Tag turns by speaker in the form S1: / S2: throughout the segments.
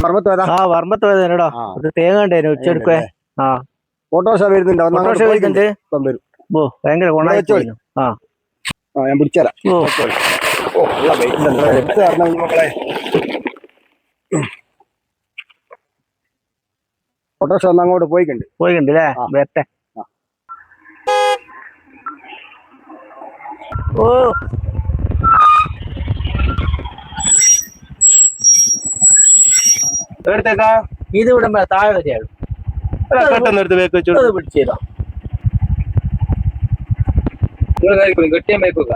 S1: വർമ്മത്ത് പോയതാ ഒരു തേങ്ങ ഉണ്ടായിരുന്നു ഉച്ചെടുക്കേ.
S2: ഫോട്ടോഷോ വരുന്നുണ്ട്.
S1: ഭയങ്കര ഗുണമായി.
S2: ഞാൻ പിടിച്ചരാം. ഫോട്ടോഷോ ഒന്ന് അങ്ങോട്ട്
S1: പോയിക്കണ്ടല്ലേ. വരട്ടെ. ഇത് വിടുമ്പോ താഴെ വരെയാണ്. പിടിച്ചോ
S3: ഗട്ടിയാൻ ബൈക്കുക.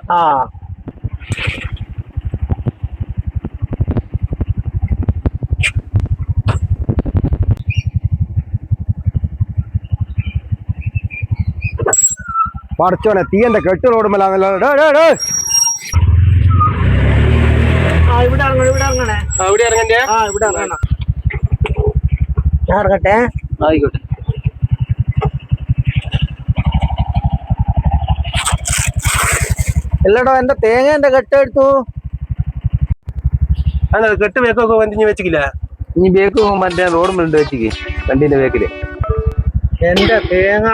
S2: പടച്ചോനെ തീയന്റെ കെട്ടിലോടുമ്പലാണല്ലോ.
S1: ഇവിടെ ഇറങ്ങണേ.
S3: അവിടെ ഇറങ്ങണ്ടേ?
S1: ഇവിടെ ഇറങ്ങണം. ഇറങ്ങട്ടെ.
S3: ആയിക്കോട്ടെ.
S1: അല്ലടോ എന്റെ തേങ്ങ എന്റെ കെട്ടെടുത്തു.
S3: കെട്ട് ബേക്കൊക്കെ വണ്ടി വെച്ചിക്കില്ല. ഇനി ബേക്ക് മറ്റേ റോഡ് മുണ്ട് വെച്ചിക്ക് വണ്ടിന്റെ ബേക്കില്.
S1: എന്റെ തേങ്ങ